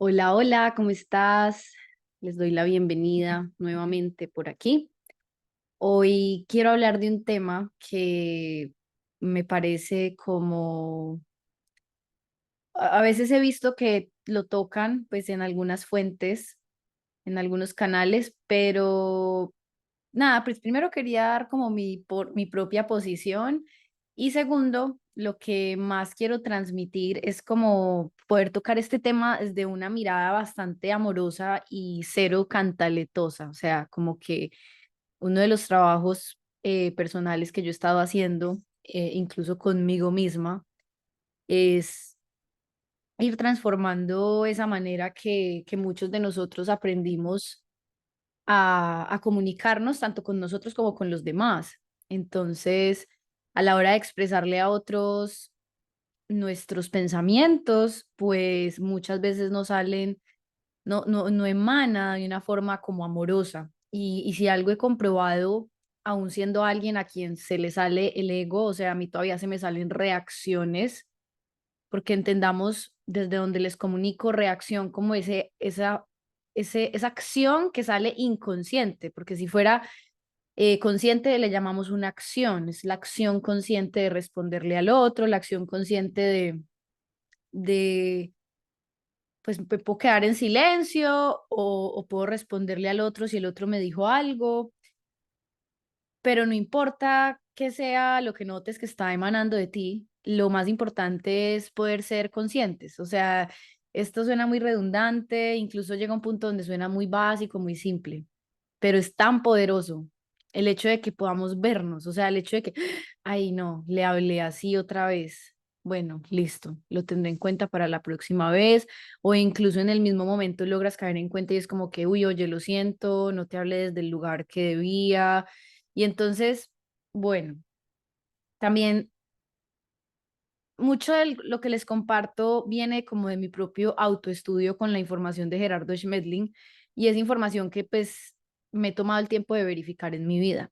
Hola, hola, ¿cómo estás? Les doy la bienvenida nuevamente por aquí. Hoy quiero hablar de un tema que me parece como, a veces he visto que lo tocan pues en algunas fuentes, en algunos canales, pero nada, pues primero quería dar como mi propia posición y segundo, lo que más quiero transmitir es como poder tocar este tema desde una mirada bastante amorosa y cero cantaletosa, o sea, como que uno de los trabajos personales que yo he estado haciendo, incluso conmigo misma, es ir transformando esa manera que muchos de nosotros aprendimos a comunicarnos tanto con nosotros como con los demás. Entonces, a la hora de expresarle a otros nuestros pensamientos, pues muchas veces no salen, no emana de una forma como amorosa. Y si algo he comprobado, aun siendo alguien a quien se le sale el ego, o sea, a mí todavía se me salen reacciones, porque entendamos desde donde les comunico reacción como esa acción que sale inconsciente, porque si fuera consciente le llamamos una acción, es la acción consciente de responderle al otro, la acción consciente de pues me puedo quedar en silencio o puedo responderle al otro si el otro me dijo algo, pero no importa qué sea lo que notes que está emanando de ti, lo más importante es poder ser conscientes. O sea, esto suena muy redundante, incluso llega a un punto donde suena muy básico, muy simple, pero es tan poderoso el hecho de que podamos vernos, o sea, el hecho de que, ay, no, le hablé así otra vez. Bueno, listo, lo tendré en cuenta para la próxima vez, o incluso en el mismo momento logras caer en cuenta y es como que, uy, oye, lo siento, no te hablé desde el lugar que debía, y entonces, bueno, también mucho de lo que les comparto viene como de mi propio autoestudio con la información de Gerardo Schmedling y es información que pues me he tomado el tiempo de verificar en mi vida.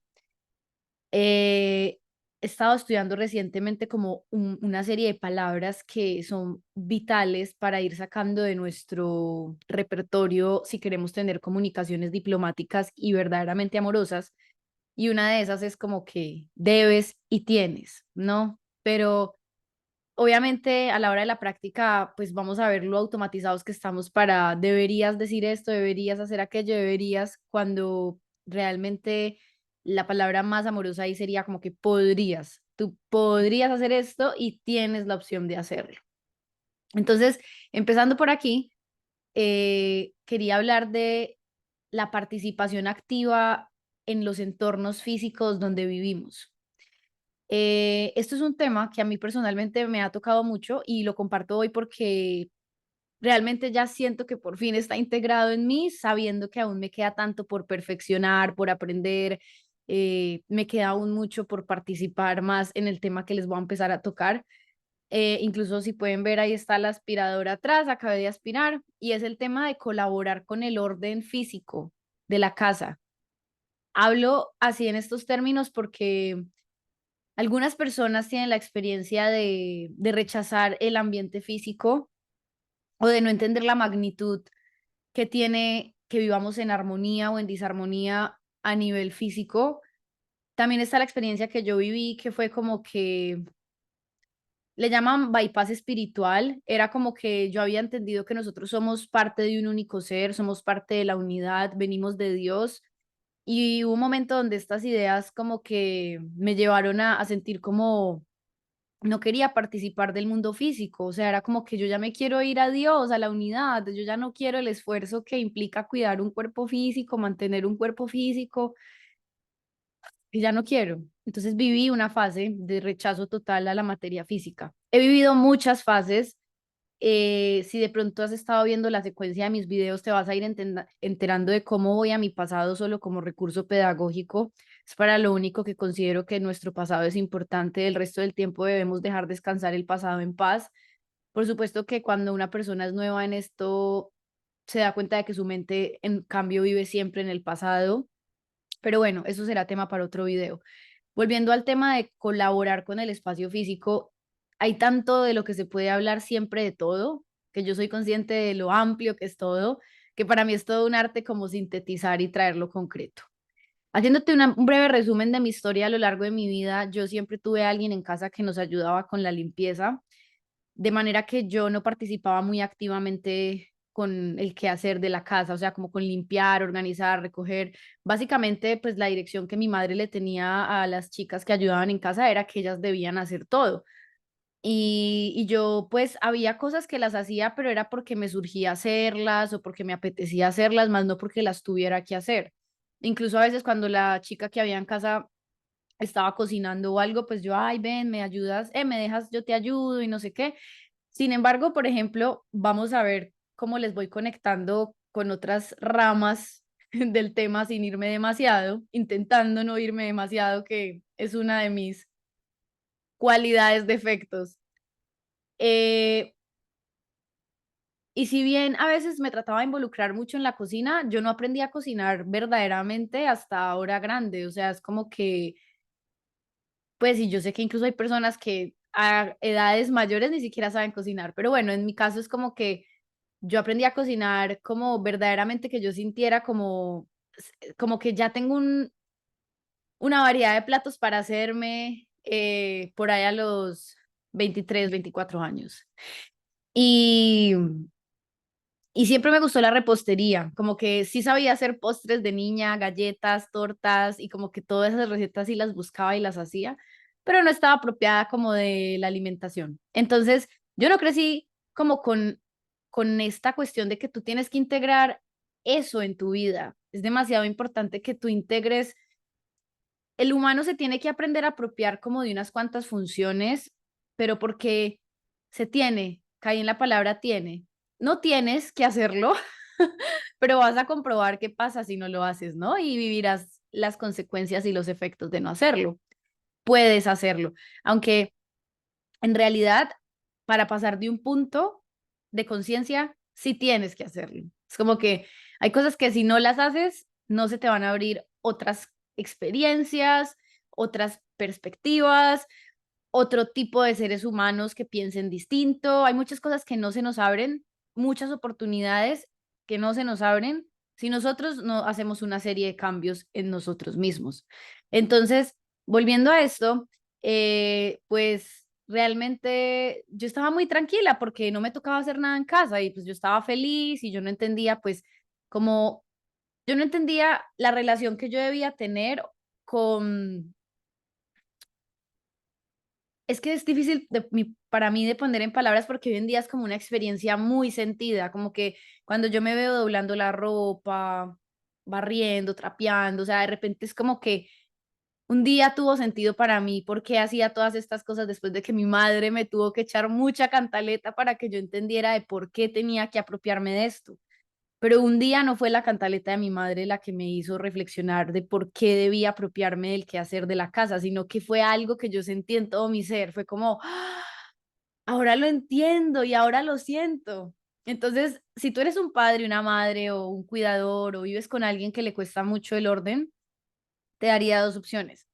He estado estudiando recientemente como una serie de palabras que son vitales para ir sacando de nuestro repertorio si queremos tener comunicaciones diplomáticas y verdaderamente amorosas. Y una de esas es como que debes y tienes, ¿no? Pero obviamente a la hora de la práctica, pues vamos a ver lo automatizados que estamos para deberías decir esto, deberías hacer aquello, deberías, cuando realmente la palabra más amorosa ahí sería como que podrías, tú podrías hacer esto y tienes la opción de hacerlo. Entonces, empezando por aquí, quería hablar de la participación activa en los entornos físicos donde vivimos. Esto es un tema que a mí personalmente me ha tocado mucho y lo comparto hoy porque realmente ya siento que por fin está integrado en mí, sabiendo que aún me queda tanto por perfeccionar, por aprender, me queda aún mucho por participar más en el tema que les voy a empezar a tocar. Incluso si pueden ver, ahí está la aspiradora atrás, acabé de aspirar, y es el tema de colaborar con el orden físico de la casa. Hablo así en estos términos porque algunas personas tienen la experiencia de rechazar el ambiente físico o de no entender la magnitud que tiene que vivamos en armonía o en disarmonía a nivel físico. También está la experiencia que yo viví, que fue como que le llaman bypass espiritual. Era como que yo había entendido que nosotros somos parte de un único ser, somos parte de la unidad, venimos de Dios. Y hubo un momento donde estas ideas como que me llevaron a sentir como no quería participar del mundo físico, o sea, era como que yo ya me quiero ir a Dios, a la unidad, yo ya no quiero el esfuerzo que implica cuidar un cuerpo físico, mantener un cuerpo físico, y ya no quiero. Entonces viví una fase de rechazo total a la materia física. He vivido muchas fases. Si de pronto has estado viendo la secuencia de mis videos, te vas a ir enterando de cómo voy a mi pasado solo como recurso pedagógico. Es para lo único que considero que nuestro pasado es importante. El resto del tiempo debemos dejar descansar el pasado en paz. Por supuesto que cuando una persona es nueva en esto, se da cuenta de que su mente, en cambio, vive siempre en el pasado. Pero bueno, eso será tema para otro video. Volviendo al tema de colaborar con el espacio físico, hay tanto de lo que se puede hablar siempre de todo. que yo soy consciente de lo amplio que es todo, que para mí es todo un arte como sintetizar y traerlo concreto. Haciéndote un breve resumen de mi historia a lo largo de mi vida, yo siempre tuve a alguien en casa que nos ayudaba con la limpieza, de manera que yo no participaba muy activamente con el quehacer de la casa, o sea, como con limpiar, organizar, recoger. Básicamente, pues la dirección que mi madre le tenía a las chicas que ayudaban en casa era que ellas debían hacer todo. Y yo pues había cosas que las hacía, pero era porque me surgía hacerlas o porque me apetecía hacerlas, más no porque las tuviera que hacer. Incluso a veces cuando la chica que había en casa estaba cocinando o algo, pues yo, ay, ven, me ayudas, me dejas, yo te ayudo y no sé qué. Sin embargo, por ejemplo, vamos a ver cómo les voy conectando con otras ramas del tema sin irme demasiado, intentando no irme demasiado, que es una de mis cualidades, defectos. Eh, y si bien a veces me trataba de involucrar mucho en la cocina, yo no aprendí a cocinar verdaderamente hasta ahora grande. O sea, es como que, pues, y yo sé que incluso hay personas que a edades mayores ni siquiera saben cocinar, pero bueno, en mi caso es como que yo aprendí a cocinar como verdaderamente que yo sintiera como que ya tengo una variedad de platos para hacerme por ahí a los 23, 24 años. Y Y siempre me gustó la repostería, como que sí sabía hacer postres de niña, galletas, tortas y como que todas esas recetas sí las buscaba y las hacía, pero no estaba apropiada como de la alimentación. Entonces, yo no crecí como con esta cuestión de que tú tienes que integrar eso en tu vida. Es demasiado importante que tú integres. El humano se tiene que aprender a apropiar como de unas cuantas funciones, pero porque se tiene, caí en la palabra tiene. No tienes que hacerlo, pero vas a comprobar qué pasa si no lo haces, ¿no? Y vivirás las consecuencias y los efectos de no hacerlo. Puedes hacerlo, aunque en realidad para pasar de un punto de conciencia, sí tienes que hacerlo. Es como que hay cosas que si no las haces, no se te van a abrir otras experiencias, otras perspectivas, otro tipo de seres humanos que piensen distinto. Hay muchas cosas que no se nos abren, muchas oportunidades que no se nos abren si nosotros no hacemos una serie de cambios en nosotros mismos. Entonces, volviendo a esto, pues realmente yo estaba muy tranquila porque no me tocaba hacer nada en casa y pues yo estaba feliz y yo no entendía pues como yo no entendía la relación que yo debía tener con es que es difícil para mí de poner en palabras porque hoy en día es como una experiencia muy sentida, como que cuando yo me veo doblando la ropa, barriendo, trapeando, o sea, de repente es como que un día tuvo sentido para mí porque hacía todas estas cosas después de que mi madre me tuvo que echar mucha cantaleta para que yo entendiera de por qué tenía que apropiarme de esto. Pero un día no fue la cantaleta de mi madre la que me hizo reflexionar de por qué debía apropiarme del quehacer de la casa, sino que fue algo que yo sentí en todo mi ser. Fue como, "Ah, ahora lo entiendo y ahora lo siento". Entonces, si tú eres un padre, una madre o un cuidador o vives con alguien que le cuesta mucho el orden, te daría dos opciones.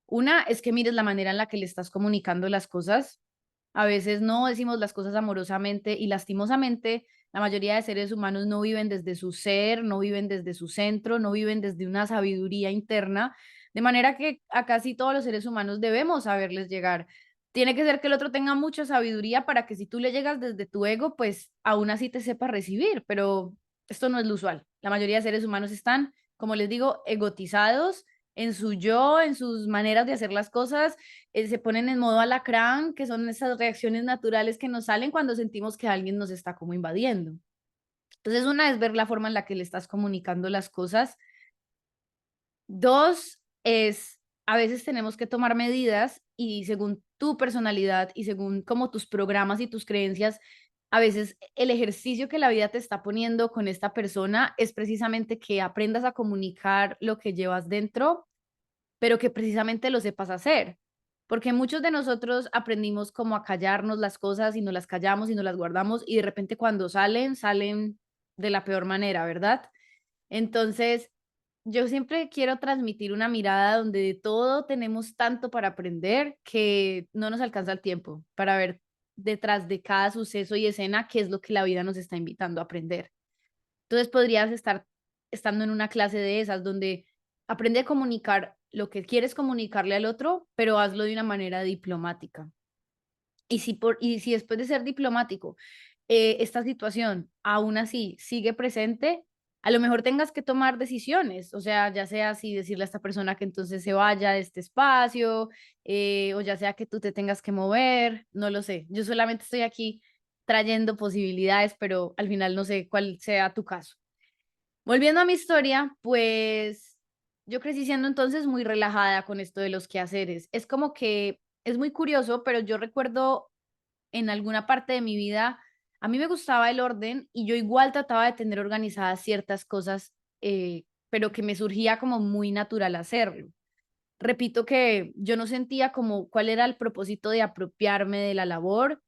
Una es que mires la manera en la que le estás comunicando las cosas. A veces no decimos las cosas amorosamente y lastimosamente la mayoría de seres humanos no viven desde su ser, no viven desde su centro, no viven desde una sabiduría interna, de manera que a casi todos los seres humanos debemos saberles llegar. Tiene que ser que el otro tenga mucha sabiduría para que si tú le llegas desde tu ego, pues aún así te sepa recibir, pero esto no es lo usual. La mayoría de seres humanos están, como les digo, egotizados en su yo, en sus maneras de hacer las cosas, se ponen en modo alacrán, que son esas reacciones naturales que nos salen cuando sentimos que alguien nos está como invadiendo. Entonces, una es ver la forma en la que le estás comunicando las cosas. Dos es, a veces tenemos que tomar medidas y según tu personalidad y según como tus programas y tus creencias, a veces el ejercicio que la vida te está poniendo con esta persona es precisamente que aprendas a comunicar lo que llevas dentro pero que precisamente lo sepas hacer. Porque muchos de nosotros aprendimos como a callarnos las cosas y no las callamos y no las guardamos y de repente cuando salen, salen de la peor manera, ¿verdad? Entonces, yo siempre quiero transmitir una mirada donde de todo tenemos tanto para aprender que no nos alcanza el tiempo para ver detrás de cada suceso y escena qué es lo que la vida nos está invitando a aprender. Entonces podrías estar estando en una clase de esas donde aprende a comunicar lo que quieres comunicarle al otro, pero hazlo de una manera diplomática. Y si después de ser diplomático, esta situación aún así sigue presente, a lo mejor tengas que tomar decisiones, o sea, ya sea si decirle a esta persona que entonces se vaya de este espacio, o ya sea que tú te tengas que mover, no lo sé. Yo solamente estoy aquí trayendo posibilidades, pero al final no sé cuál sea tu caso. Volviendo a mi historia, pues yo crecí siendo entonces muy relajada con esto de los quehaceres. Es como que es muy curioso, pero yo recuerdo en alguna parte de mi vida, a mí me gustaba el orden y yo igual trataba de tener organizadas ciertas cosas, pero que me surgía como muy natural hacerlo. Repito que yo no sentía como cuál era el propósito de apropiarme de la labor,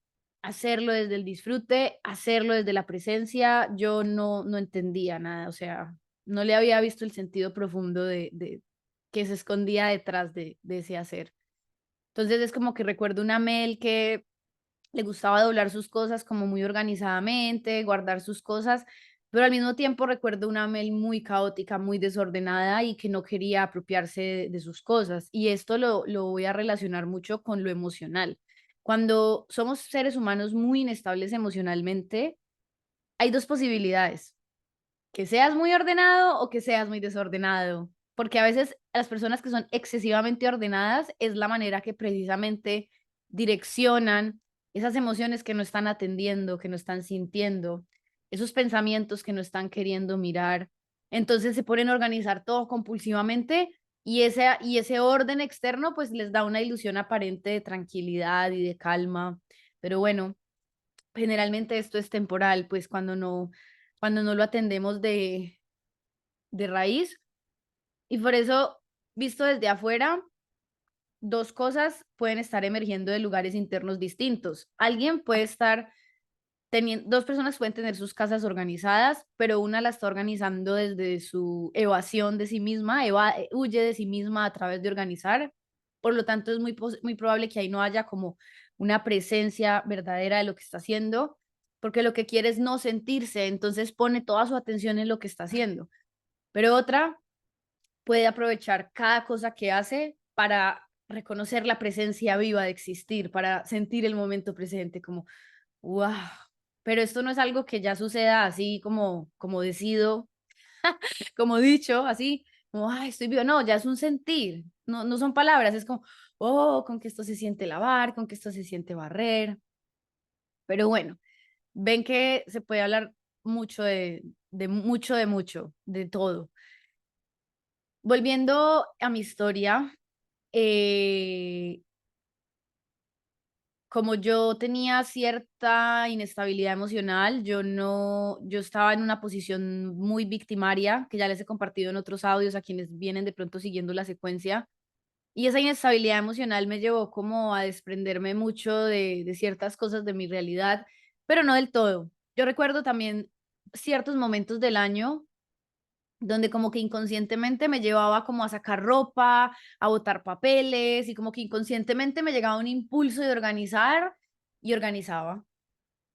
hacerlo desde el disfrute, hacerlo desde la presencia, yo no entendía nada, o sea, no le había visto el sentido profundo de que se escondía detrás de ese hacer. Entonces es como que recuerdo una Mel que le gustaba doblar sus cosas como muy organizadamente, guardar sus cosas, pero al mismo tiempo recuerdo una Mel muy caótica, muy desordenada y que no quería apropiarse de sus cosas. Y esto lo voy a relacionar mucho con lo emocional. Cuando somos seres humanos muy inestables emocionalmente, hay dos posibilidades, que seas muy ordenado o que seas muy desordenado, porque a veces las personas que son excesivamente ordenadas es la manera que precisamente direccionan esas emociones que no están atendiendo, que no están sintiendo, esos pensamientos que no están queriendo mirar. Entonces se ponen a organizar todo compulsivamente y ese orden externo pues les da una ilusión aparente de tranquilidad y de calma. Pero bueno, generalmente esto es temporal, pues cuando no lo atendemos de raíz. Y por eso, visto desde afuera, dos cosas pueden estar emergiendo de lugares internos distintos. Alguien puede estar teniendo, dos personas pueden tener sus casas organizadas, pero una la está organizando desde su evasión de sí misma, huye de sí misma a través de organizar. Por lo tanto, es muy probable que ahí no haya como una presencia verdadera de lo que está haciendo, porque lo que quiere es no sentirse, entonces pone toda su atención en lo que está haciendo. Pero otra puede aprovechar cada cosa que hace para reconocer la presencia viva de existir, para sentir el momento presente, como, wow. Pero esto no es algo que ya suceda así como decido, como dicho, así, como, ay, estoy vivo. No, ya es un sentir, no son palabras, es como, oh, con que esto se siente lavar, con que esto se siente barrer. Pero bueno, ven que se puede hablar mucho de mucho, de todo. Volviendo a mi historia, eh, como yo tenía cierta inestabilidad emocional, yo estaba en una posición muy victimaria, que ya les he compartido en otros audios a quienes vienen de pronto siguiendo la secuencia, y esa inestabilidad emocional me llevó como a desprenderme mucho de ciertas cosas de mi realidad, pero no del todo. Yo recuerdo también ciertos momentos del año donde como que inconscientemente me llevaba como a sacar ropa, a botar papeles y como que inconscientemente me llegaba un impulso de organizar y organizaba.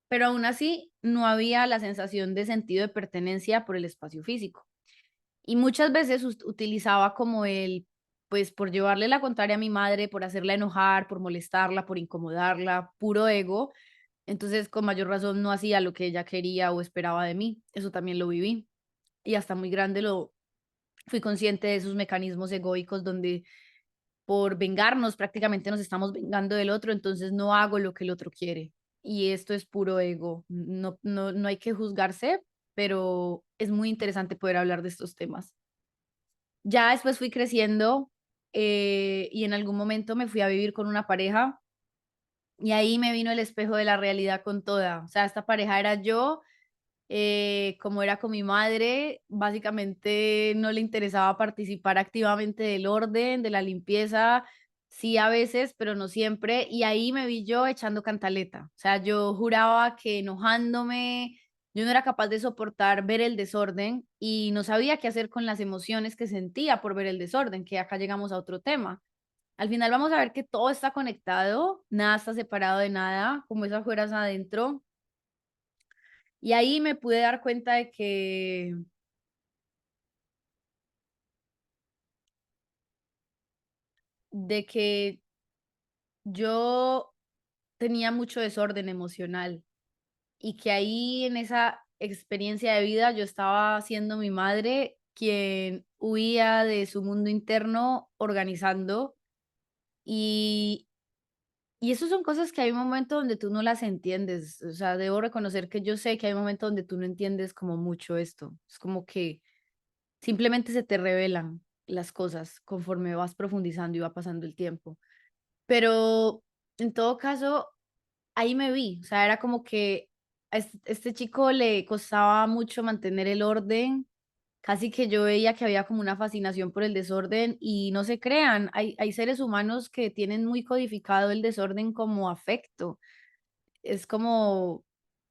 Pero aún así no había la sensación de sentido de pertenencia por el espacio físico. Y muchas veces utilizaba como pues por llevarle la contraria a mi madre, por hacerla enojar, por molestarla, por incomodarla, puro ego. Entonces, con mayor razón, no hacía lo que ella quería o esperaba de mí. Eso también lo viví. Y hasta muy grande fui consciente de esos mecanismos egoicos donde por vengarnos prácticamente nos estamos vengando del otro, entonces no hago lo que el otro quiere. Y esto es puro ego. No hay que juzgarse, pero es muy interesante poder hablar de estos temas. Ya después fui creciendo y en algún momento me fui a vivir con una pareja y ahí me vino el espejo de la realidad con toda. O sea, esta pareja era yo, como era con mi madre, básicamente no le interesaba participar activamente del orden, de la limpieza, sí a veces, pero no siempre, y ahí me vi yo echando cantaleta, o sea, yo juraba que enojándome, yo no era capaz de soportar ver el desorden y no sabía qué hacer con las emociones que sentía por ver el desorden, que acá llegamos a otro tema. Al final vamos a ver que todo está conectado, nada está separado de nada, como es afuera es adentro. Y ahí me pude dar cuenta de que yo tenía mucho desorden emocional y que ahí en esa experiencia de vida yo estaba siendo mi madre quien huía de su mundo interno organizando y, y eso son cosas que hay un momento donde tú no las entiendes, o sea, debo reconocer que yo sé que hay un momento donde tú no entiendes como mucho esto, es como que simplemente se te revelan las cosas conforme vas profundizando y va pasando el tiempo. Pero en todo caso, ahí me vi, o sea, era como que a este chico le costaba mucho mantener el orden, casi que yo veía que había como una fascinación por el desorden y no se crean, hay seres humanos que tienen muy codificado el desorden como afecto, es como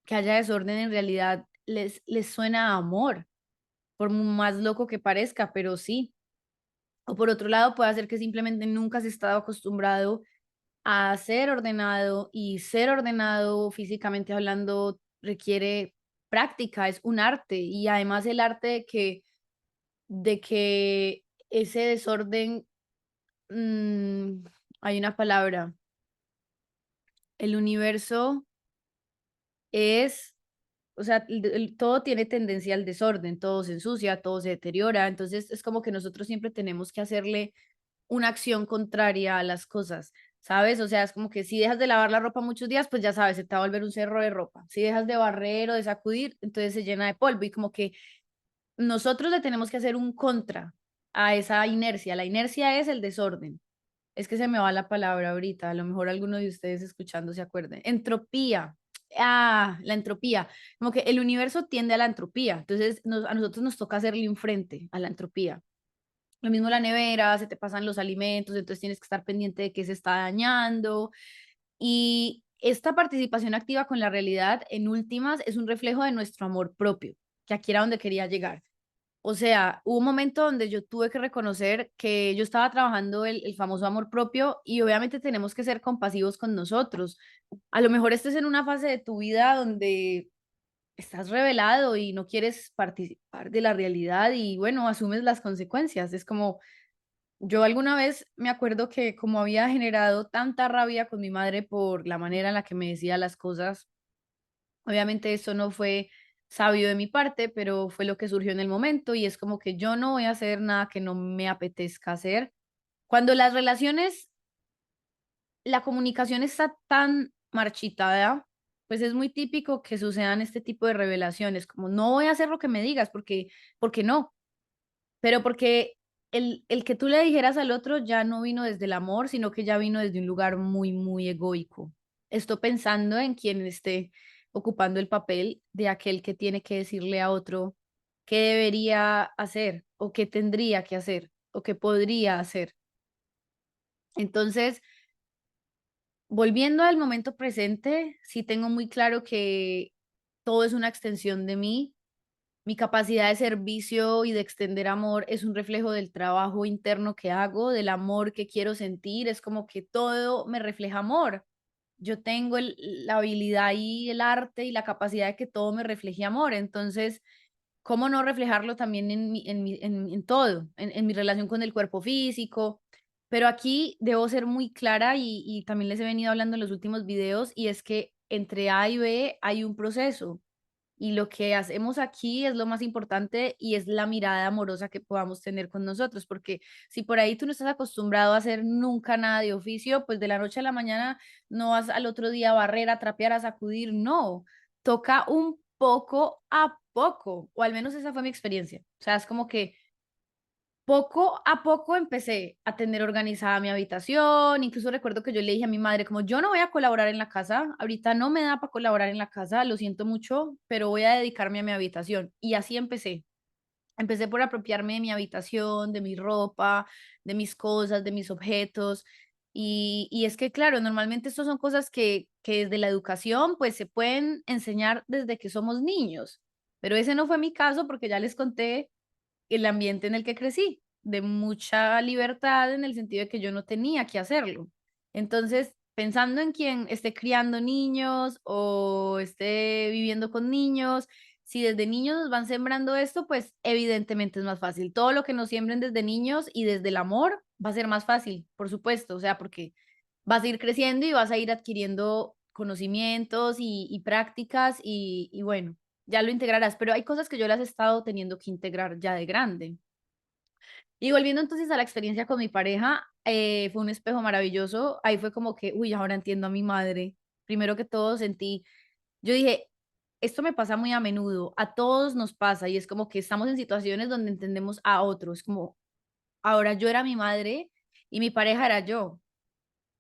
que haya desorden en realidad les suena a amor, por más loco que parezca, pero sí. O por otro lado, puede ser que simplemente nunca has estado acostumbrado a ser ordenado y ser ordenado físicamente hablando requiere práctica, es un arte y además el arte de que ese desorden, mm, hay una palabra, el universo es, o sea, todo tiene tendencia al desorden, todo se ensucia, todo se deteriora, entonces es como que nosotros siempre tenemos que hacerle una acción contraria a las cosas, ¿sabes? O sea, es como que si dejas de lavar la ropa muchos días, pues ya sabes, se te va a volver un cerro de ropa. Si dejas de barrer o de sacudir, entonces se llena de polvo y como que nosotros le tenemos que hacer un contra a esa inercia. La inercia es el desorden. Es que se me va la palabra ahorita, a lo mejor alguno de ustedes escuchando se acuerde. Entropía. Ah, la entropía. Como que el universo tiende a la entropía, entonces a nosotros nos toca hacerle un frente a la entropía. Lo mismo la nevera, se te pasan los alimentos, entonces tienes que estar pendiente de qué se está dañando. Y esta participación activa con la realidad, en últimas, es un reflejo de nuestro amor propio, que aquí era donde quería llegar. O sea, hubo un momento donde yo tuve que reconocer que yo estaba trabajando el famoso amor propio y obviamente tenemos que ser compasivos con nosotros. A lo mejor estés en una fase de tu vida donde estás revelado y no quieres participar de la realidad y bueno, asumes las consecuencias. Es como yo alguna vez me acuerdo que como había generado tanta rabia con mi madre por la manera en la que me decía las cosas, obviamente eso no fue sabio de mi parte, pero fue lo que surgió en el momento y es como que yo no voy a hacer nada que no me apetezca hacer. Cuando las relaciones, la comunicación está tan marchitada, pues es muy típico que sucedan este tipo de revelaciones, como no voy a hacer lo que me digas porque no. Pero porque el que tú le dijeras al otro ya no vino desde el amor, sino que ya vino desde un lugar muy, muy egoico. Estoy pensando en quien esté ocupando el papel de aquel que tiene que decirle a otro qué debería hacer o qué tendría que hacer o qué podría hacer. Entonces, volviendo al momento presente, sí tengo muy claro que todo es una extensión de mí. Mi capacidad de servicio y de extender amor es un reflejo del trabajo interno que hago, del amor que quiero sentir. Es como que todo me refleja amor. Yo tengo la habilidad y el arte y la capacidad de que todo me refleje amor. Entonces, ¿cómo no reflejarlo también en todo, en mi relación con el cuerpo físico? Pero aquí debo ser muy clara y también les he venido hablando en los últimos videos y es que entre A y B hay un proceso y lo que hacemos aquí es lo más importante y es la mirada amorosa que podamos tener con nosotros, porque si por ahí tú no estás acostumbrado a hacer nunca nada de oficio, pues de la noche a la mañana no vas al otro día a barrer, a trapear, a sacudir, no, toca un poco a poco, o al menos esa fue mi experiencia. O sea, es como que poco a poco empecé a tener organizada mi habitación, incluso recuerdo que yo le dije a mi madre, como yo no voy a colaborar en la casa, ahorita no me da para colaborar en la casa, lo siento mucho, pero voy a dedicarme a mi habitación. Y así empecé. Empecé por apropiarme de mi habitación, de mi ropa, de mis cosas, de mis objetos. Y es que, claro, normalmente estas son cosas que desde la educación, pues se pueden enseñar desde que somos niños. Pero ese no fue mi caso porque ya les conté el ambiente en el que crecí, de mucha libertad en el sentido de que yo no tenía que hacerlo. Entonces, pensando en quien esté criando niños o esté viviendo con niños, si desde niños nos van sembrando esto, pues evidentemente es más fácil. Todo lo que nos siembren desde niños y desde el amor va a ser más fácil, por supuesto, o sea, porque vas a ir creciendo y vas a ir adquiriendo conocimientos y prácticas y bueno, ya lo integrarás, pero hay cosas que yo las he estado teniendo que integrar ya de grande. Y volviendo entonces a la experiencia con mi pareja, fue un espejo maravilloso. Ahí fue como que, uy, ahora entiendo a mi madre. Primero que todo sentí, yo dije, esto me pasa muy a menudo, a todos nos pasa y es como que estamos en situaciones donde entendemos a otros, como ahora yo era mi madre y mi pareja era yo.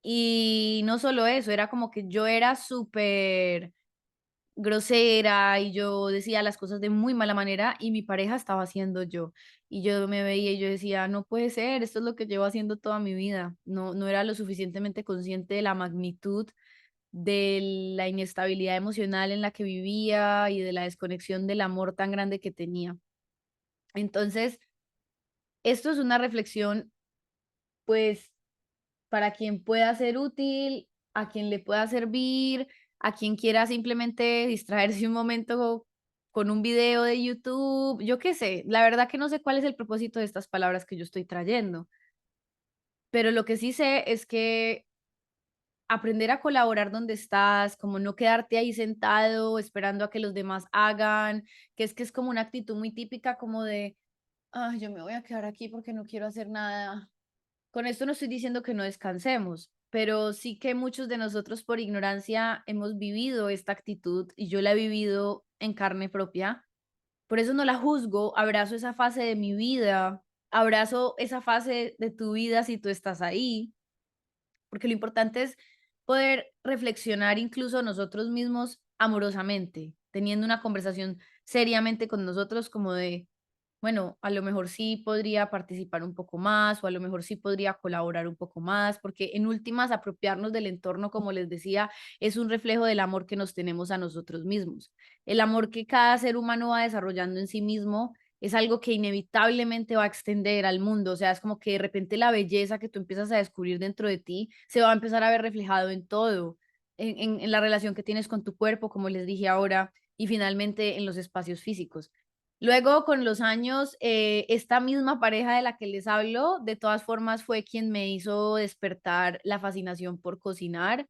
Y no solo eso, era como que yo era súper grosera y yo decía las cosas de muy mala manera y mi pareja estaba haciendo yo. Y yo me veía y yo decía, no puede ser, esto es lo que llevo haciendo toda mi vida. No era lo suficientemente consciente de la magnitud de la inestabilidad emocional en la que vivía y de la desconexión del amor tan grande que tenía. Entonces, esto es una reflexión, pues, para quien pueda ser útil, a quien le pueda servir, a quien quiera simplemente distraerse un momento con un video de YouTube, yo qué sé, la verdad que no sé cuál es el propósito de estas palabras que yo estoy trayendo, pero lo que sí sé es que aprender a colaborar donde estás, como no quedarte ahí sentado esperando a que los demás hagan, que es como una actitud muy típica como de, ay, yo me voy a quedar aquí porque no quiero hacer nada. Con esto no estoy diciendo que no descansemos, pero sí que muchos de nosotros por ignorancia hemos vivido esta actitud y yo la he vivido en carne propia. Por eso no la juzgo, abrazo esa fase de mi vida, abrazo esa fase de tu vida si tú estás ahí, porque lo importante es poder reflexionar incluso nosotros mismos amorosamente, teniendo una conversación seriamente con nosotros como de, bueno, a lo mejor sí podría participar un poco más o a lo mejor sí podría colaborar un poco más, porque en últimas apropiarnos del entorno, como les decía, es un reflejo del amor que nos tenemos a nosotros mismos. El amor que cada ser humano va desarrollando en sí mismo es algo que inevitablemente va a extender al mundo, o sea, es como que de repente la belleza que tú empiezas a descubrir dentro de ti se va a empezar a ver reflejado en todo, en la relación que tienes con tu cuerpo, como les dije ahora, y finalmente en los espacios físicos. Luego, con los años, esta misma pareja de la que les hablo, de todas formas, fue quien me hizo despertar la fascinación por cocinar.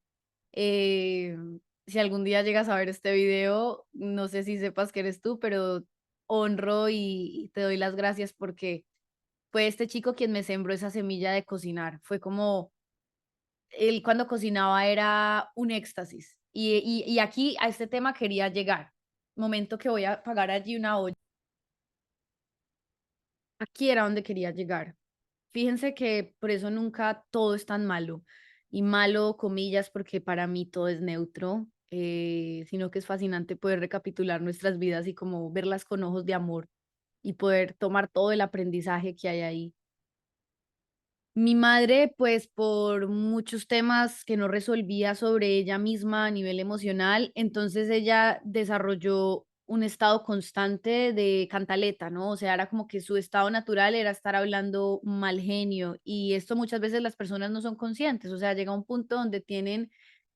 Eh, si algún día llegas a ver este video, no sé si sepas que eres tú, pero honro y te doy las gracias porque fue este chico quien me sembró esa semilla de cocinar. Fue como él cuando cocinaba era un éxtasis. Y aquí a este tema quería llegar. Momento que voy a pagar allí una olla. Aquí era donde quería llegar. Fíjense que por eso nunca todo es tan malo. Y malo, comillas, porque para mí todo es neutro, sino que es fascinante poder recapitular nuestras vidas y como verlas con ojos de amor y poder tomar todo el aprendizaje que hay ahí. Mi madre, pues por muchos temas que no resolvía sobre ella misma a nivel emocional, entonces ella desarrolló un estado constante de cantaleta, ¿no? O sea, era como que su estado natural era estar hablando mal genio y esto muchas veces las personas no son conscientes, o sea, llega un punto donde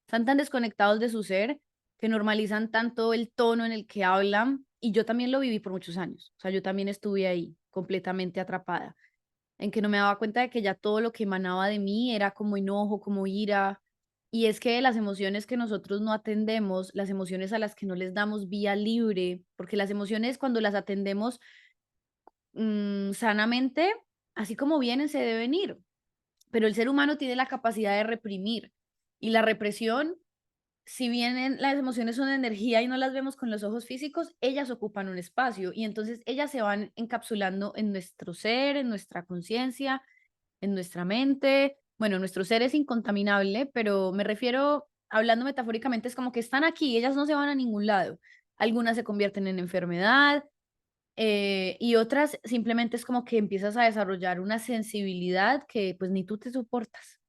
están tan desconectados de su ser que normalizan tanto el tono en el que hablan y yo también lo viví por muchos años, o sea, yo también estuve ahí completamente atrapada en que no me daba cuenta de que ya todo lo que emanaba de mí era como enojo, como ira. Y es que las emociones que nosotros no atendemos, las emociones a las que no les damos vía libre, porque las emociones cuando las atendemos sanamente, así como vienen, se deben ir. Pero el ser humano tiene la capacidad de reprimir. Y la represión, si bien las emociones son energía y no las vemos con los ojos físicos, ellas ocupan un espacio y entonces ellas se van encapsulando en nuestro ser, en nuestra conciencia, en nuestra mente. Bueno, nuestro ser es incontaminable, pero me refiero, hablando metafóricamente, es como que están aquí, ellas no se van a ningún lado. Algunas se convierten en enfermedad y otras simplemente es como que empiezas a desarrollar una sensibilidad que pues ni tú te soportas.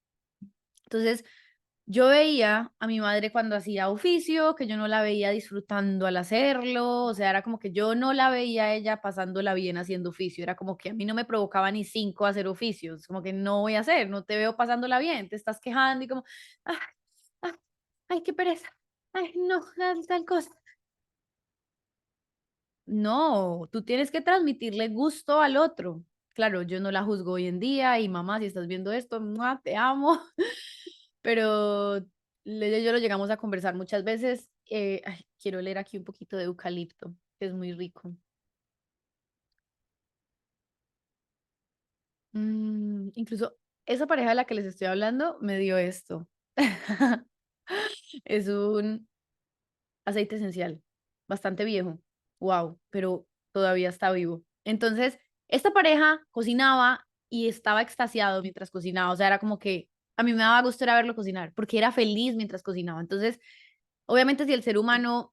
Entonces, Yo veía a mi madre cuando hacía oficio, que yo no la veía disfrutando al hacerlo, o sea, era como que yo no la veía a ella pasándola bien haciendo oficio, era como que a mí no me provocaba ni cinco hacer oficios, como que no voy a hacer, no te veo pasándola bien, te estás quejando y como, ay, ay, ay, qué pereza, ay, no, tal cosa. No, tú tienes que transmitirle gusto al otro. Claro, yo no la juzgo hoy en día y mamá, si estás viendo esto, ¡mua! Te amo. Pero yo lo llegamos a conversar muchas veces. Ay, quiero leer aquí un poquito de eucalipto, que es muy rico. Incluso esa pareja de la que les estoy hablando me dio esto. Es un aceite esencial, bastante viejo. Wow, pero todavía está vivo. Entonces, esta pareja cocinaba y estaba extasiado mientras cocinaba. O sea, era como que a mí me daba gusto era verlo cocinar, porque era feliz mientras cocinaba. Entonces, obviamente, si el ser humano,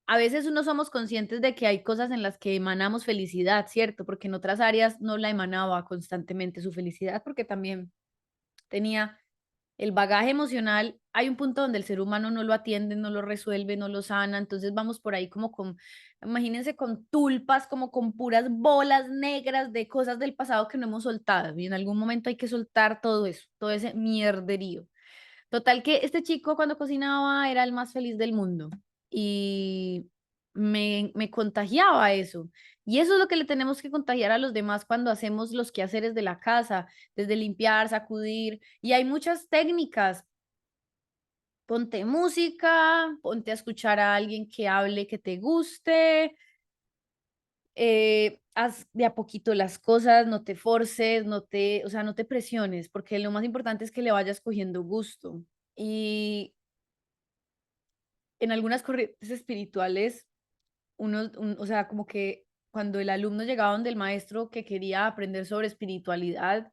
a veces no somos conscientes de que hay cosas en las que emanamos felicidad, ¿cierto? Porque en otras áreas no la emanaba constantemente su felicidad, porque también tenía el bagaje emocional. Hay un punto donde el ser humano no lo atiende, no lo resuelve, no lo sana, entonces vamos por ahí como con, imagínense con tulpas, como con puras bolas negras de cosas del pasado que no hemos soltado y en algún momento hay que soltar todo eso, todo ese mierderío. Total que este chico cuando cocinaba era el más feliz del mundo y me contagiaba eso. Y eso es lo que le tenemos que contagiar a los demás cuando hacemos los quehaceres de la casa, desde limpiar, sacudir. Y hay muchas técnicas. Ponte música, ponte a escuchar a alguien que hable que te guste, haz de a poquito las cosas, no te forces, o sea, no te presiones, porque lo más importante es que le vayas cogiendo gusto. Y en algunas corrientes espirituales, o sea, como que cuando el alumno llegaba donde el maestro que quería aprender sobre espiritualidad,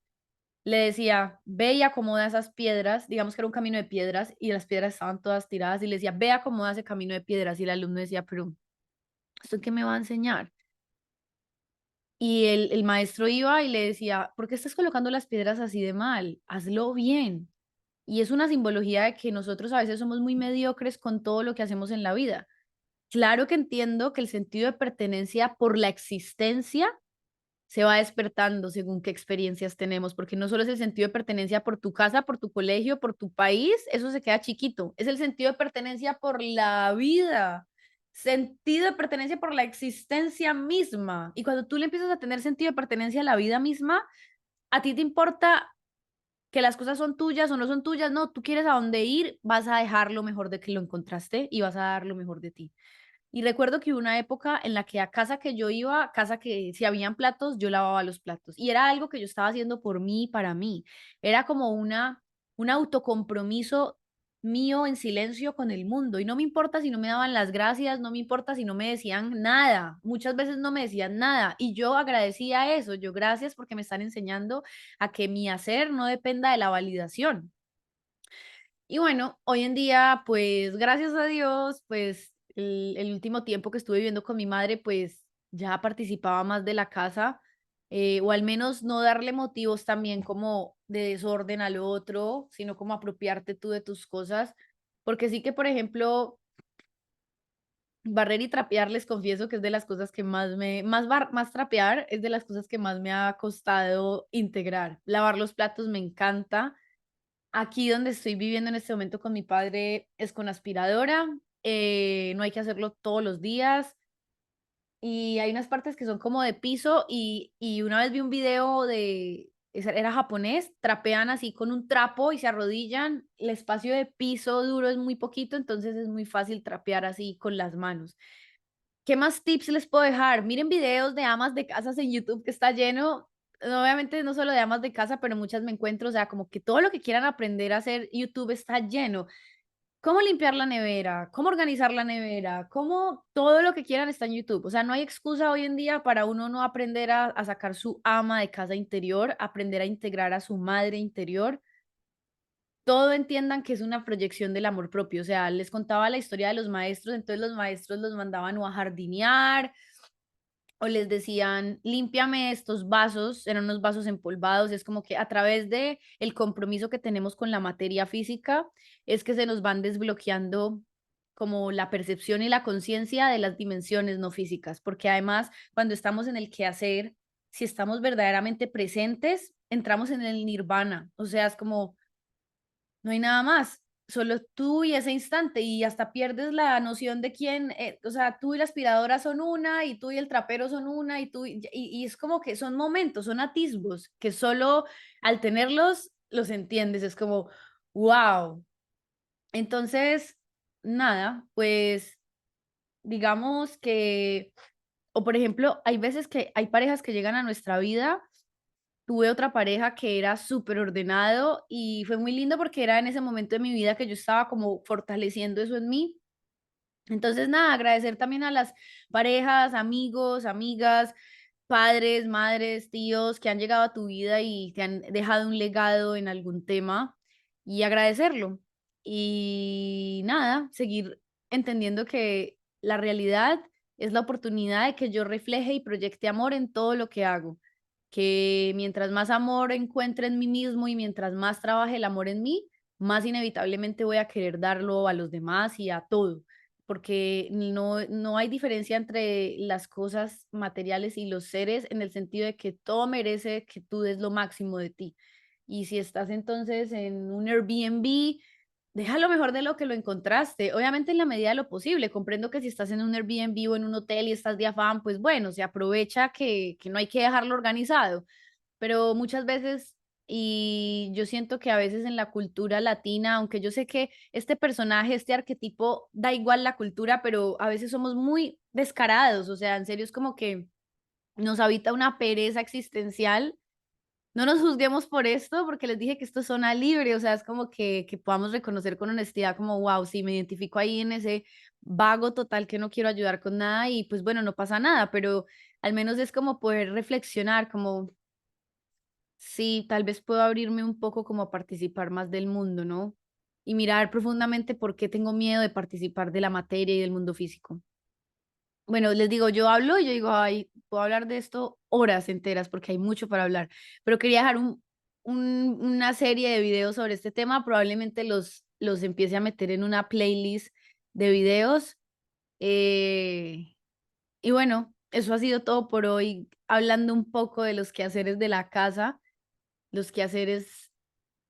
le decía, ve y acomoda esas piedras, digamos que era un camino de piedras y las piedras estaban todas tiradas y le decía, ve, acomoda ese camino de piedras y el alumno decía, pero ¿esto qué me va a enseñar? Y el maestro iba y le decía, ¿por qué estás colocando las piedras así de mal? Hazlo bien. Y es una simbología de que nosotros a veces somos muy mediocres con todo lo que hacemos en la vida. Claro que entiendo que el sentido de pertenencia por la existencia se va despertando según qué experiencias tenemos, porque no solo es el sentido de pertenencia por tu casa, por tu colegio, por tu país, eso se queda chiquito, es el sentido de pertenencia por la vida, sentido de pertenencia por la existencia misma. Y cuando tú le empiezas a tener sentido de pertenencia a la vida misma, a ti te importa que las cosas son tuyas o no son tuyas, no, tú quieres a dónde ir, vas a dejar lo mejor de que lo encontraste y vas a dar lo mejor de ti. Y recuerdo que hubo una época en la que a casa que yo iba, casa que si habían platos, yo lavaba los platos. Y era algo que yo estaba haciendo por mí y para mí. Era como un autocompromiso mío en silencio con el mundo. Y no me importa si no me daban las gracias, no me importa si no me decían nada. Muchas veces no me decían nada. Y yo agradecía eso. Yo gracias porque me están enseñando a que mi hacer no dependa de la validación. Y bueno, hoy en día, pues gracias a Dios, pues el último tiempo que estuve viviendo con mi madre, pues ya participaba más de la casa, o al menos no darle motivos también como de desorden al otro, sino como apropiarte tú de tus cosas. Porque sí que, por ejemplo, barrer y trapear, les confieso que es de las cosas que más trapear es de las cosas que más me ha costado integrar. Lavar los platos me encanta. Aquí donde estoy viviendo en este momento con mi padre es con aspiradora, no hay que hacerlo todos los días y hay unas partes que son como de piso y una vez vi un video era japonés, trapean así con un trapo y se arrodillan, el espacio de piso duro es muy poquito, entonces es muy fácil trapear así con las manos. ¿Qué más tips les puedo dejar? Miren videos de amas de casas en YouTube que está lleno, obviamente no solo de amas de casa, pero muchas me encuentro, o sea, como que todo lo que quieran aprender a hacer, YouTube está lleno. Cómo limpiar la nevera, cómo organizar la nevera, cómo todo lo que quieran está en YouTube. O sea, no hay excusa hoy en día para uno no aprender a sacar su ama de casa interior, aprender a integrar a su madre interior. Todo entiendan que es una proyección del amor propio. O sea, les contaba la historia de los maestros, entonces los maestros los mandaban o a jardinear o les decían, límpiame estos vasos, eran unos vasos empolvados, es como que a través de el compromiso que tenemos con la materia física, es que se nos van desbloqueando como la percepción y la conciencia de las dimensiones no físicas, porque además cuando estamos en el quehacer, si estamos verdaderamente presentes, entramos en el nirvana, o sea, es como no hay nada más, solo tú y ese instante, y hasta pierdes la noción de quién, o sea, tú y la aspiradora son una, y tú y el trapero son una, y tú, y es como que son momentos, son atisbos, que solo al tenerlos los entiendes, es como, wow. Entonces, nada, pues digamos que, o por ejemplo, hay veces que hay parejas que llegan a nuestra vida. Tuve otra pareja que era súper ordenado y fue muy lindo porque era en ese momento de mi vida que yo estaba como fortaleciendo eso en mí. Entonces, nada, agradecer también a las parejas, amigos, amigas, padres, madres, tíos que han llegado a tu vida y te han dejado un legado en algún tema y agradecerlo. Y nada, seguir entendiendo que la realidad es la oportunidad de que yo refleje y proyecte amor en todo lo que hago. Que mientras más amor encuentre en mí mismo y mientras más trabaje el amor en mí, más inevitablemente voy a querer darlo a los demás y a todo porque no hay diferencia entre las cosas materiales y los seres en el sentido de que todo merece que tú des lo máximo de ti. Y si estás entonces en un Airbnb, deja lo mejor de lo que lo encontraste. Obviamente en la medida de lo posible. Comprendo que si estás en un Airbnb o en un hotel y estás de afán, pues bueno, se aprovecha que no hay que dejarlo organizado, pero muchas veces, y yo siento que a veces en la cultura latina, aunque yo sé que este personaje, este arquetipo, da igual la cultura, pero a veces somos muy descarados, o sea, en serio es como que nos habita una pereza existencial. No nos juzguemos por esto, porque les dije que esto es zona libre, o sea, es como que podamos reconocer con honestidad como, wow, sí, me identifico ahí en ese vago total que no quiero ayudar con nada y pues bueno, no pasa nada, pero al menos es como poder reflexionar, como sí, tal vez puedo abrirme un poco como a participar más del mundo, ¿no? Y mirar profundamente por qué tengo miedo de participar de la materia y del mundo físico. Bueno, les digo, yo hablo y yo digo, ay, puedo hablar de esto horas enteras porque hay mucho para hablar, pero quería dejar una serie de videos sobre este tema, probablemente los empiece a meter en una playlist de videos. eh, y bueno, eso ha sido todo por hoy, hablando un poco de los quehaceres de la casa, los quehaceres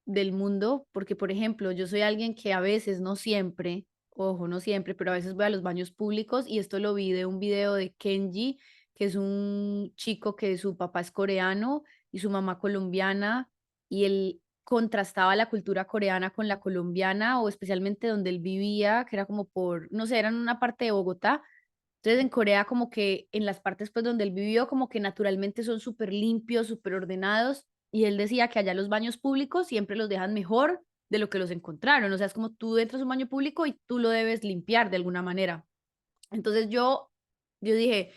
del mundo, porque, por ejemplo, yo soy alguien que a veces, no siempre, ojo, no siempre, pero a veces voy a los baños públicos y esto lo vi de un video de Kenji, que es un chico que su papá es coreano y su mamá colombiana, y él contrastaba la cultura coreana con la colombiana, o especialmente donde él vivía, que era como por, no sé, era en una parte de Bogotá. Entonces en Corea como que en las partes pues donde él vivió como que naturalmente son súper limpios, súper ordenados y él decía que allá los baños públicos siempre los dejan mejor de lo que los encontraron, o sea, es como tú entras a un baño público y tú lo debes limpiar de alguna manera. Entonces yo dije,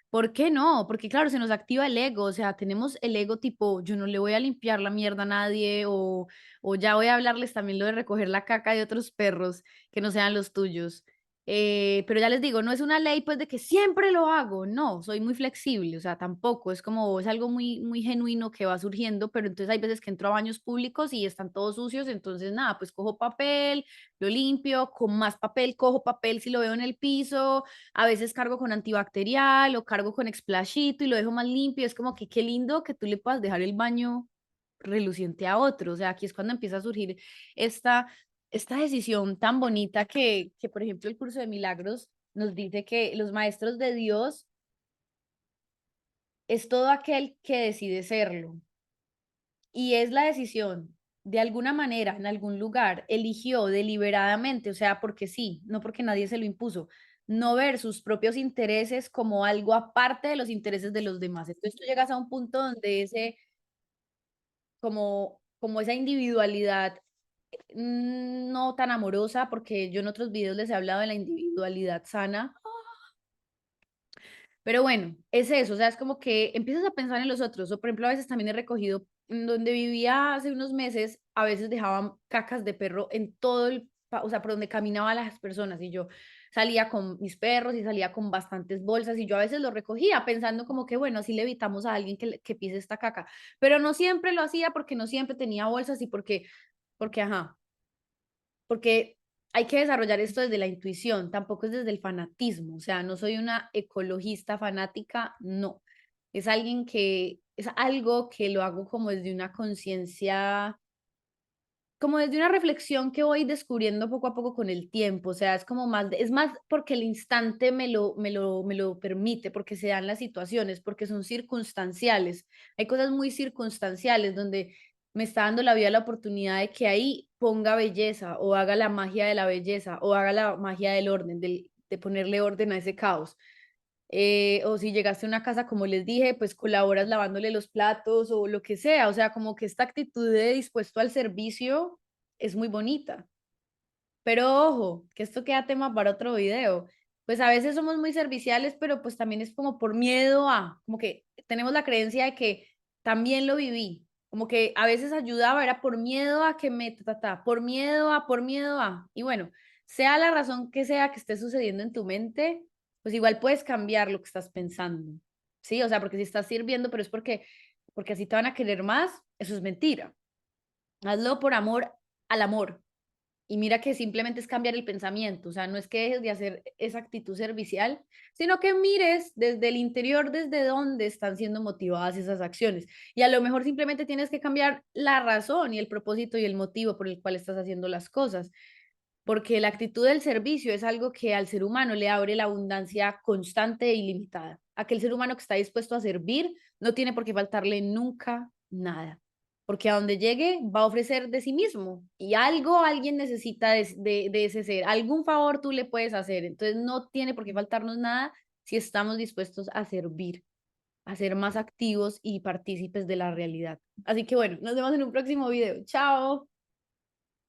¿por qué no? Porque claro, se nos activa el ego, o sea, tenemos el ego tipo, yo no le voy a limpiar la mierda a nadie o ya voy a hablarles también lo de recoger la caca de otros perros que no sean los tuyos. Pero ya les digo, no es una ley pues de que siempre lo hago, no, soy muy flexible, o sea, tampoco, es como, es algo muy, muy genuino que va surgiendo, pero entonces hay veces que entro a baños públicos y están todos sucios, entonces nada, pues cojo papel, lo limpio, con más papel, cojo papel si lo veo en el piso, a veces cargo con antibacterial o cargo con explashito y lo dejo más limpio. Es como que qué lindo que tú le puedas dejar el baño reluciente a otro. O sea, aquí es cuando empieza a surgir esta, esta decisión tan bonita que, por ejemplo, el curso de milagros nos dice que los maestros de Dios es todo aquel que decide serlo. Y es la decisión, de alguna manera, en algún lugar, eligió deliberadamente, o sea, porque sí, no porque nadie se lo impuso, no ver sus propios intereses como algo aparte de los intereses de los demás. Entonces tú llegas a un punto donde ese, como esa individualidad no tan amorosa, porque yo en otros videos les he hablado de la individualidad sana, pero bueno, es eso, o sea, es como que empiezas a pensar en los otros, o por ejemplo, a veces también he recogido, en donde vivía hace unos meses, a veces dejaban cacas de perro en todo el o sea, por donde caminaban las personas y yo salía con mis perros y salía con bastantes bolsas y yo a veces lo recogía pensando como que, bueno, así le evitamos a alguien que pise esta caca, pero no siempre lo hacía porque no siempre tenía bolsas y porque, ajá, porque hay que desarrollar esto desde la intuición, tampoco es desde el fanatismo, o sea, no soy una ecologista fanática, no, es algo que lo hago como desde una conciencia, como desde una reflexión que voy descubriendo poco a poco con el tiempo, o sea, es como más, es más porque el instante me lo permite, porque se dan las situaciones, porque son circunstanciales. Hay cosas muy circunstanciales donde me está dando la vida la oportunidad de que ahí ponga belleza o haga la magia de la belleza o haga la magia del orden, de ponerle orden a ese caos. O si llegaste a una casa, como les dije, pues colaboras lavándole los platos o lo que sea. O sea, como que esta actitud de dispuesto al servicio es muy bonita. Pero ojo, que esto queda tema para otro video. Pues a veces somos muy serviciales, pero pues también es como por miedo a, como que tenemos la creencia de que también lo viví. Como que a veces ayudaba, era por miedo a que me, por miedo a. Y bueno, sea la razón que sea que esté sucediendo en tu mente, pues igual puedes cambiar lo que estás pensando. Sí, o sea, porque si estás sirviendo, pero es porque así te van a querer más, eso es mentira. Hazlo por amor al amor. Y mira que simplemente es cambiar el pensamiento, o sea, no es que dejes de hacer esa actitud servicial, sino que mires desde el interior, desde dónde están siendo motivadas esas acciones. Y a lo mejor simplemente tienes que cambiar la razón y el propósito y el motivo por el cual estás haciendo las cosas, porque la actitud del servicio es algo que al ser humano le abre la abundancia constante e ilimitada. Aquel ser humano que está dispuesto a servir no tiene por qué faltarle nunca nada, porque a donde llegue va a ofrecer de sí mismo y algo alguien necesita de ese ser, algún favor tú le puedes hacer, entonces no tiene por qué faltarnos nada si estamos dispuestos a servir, a ser más activos y partícipes de la realidad. Así que bueno, nos vemos en un próximo video. Chao.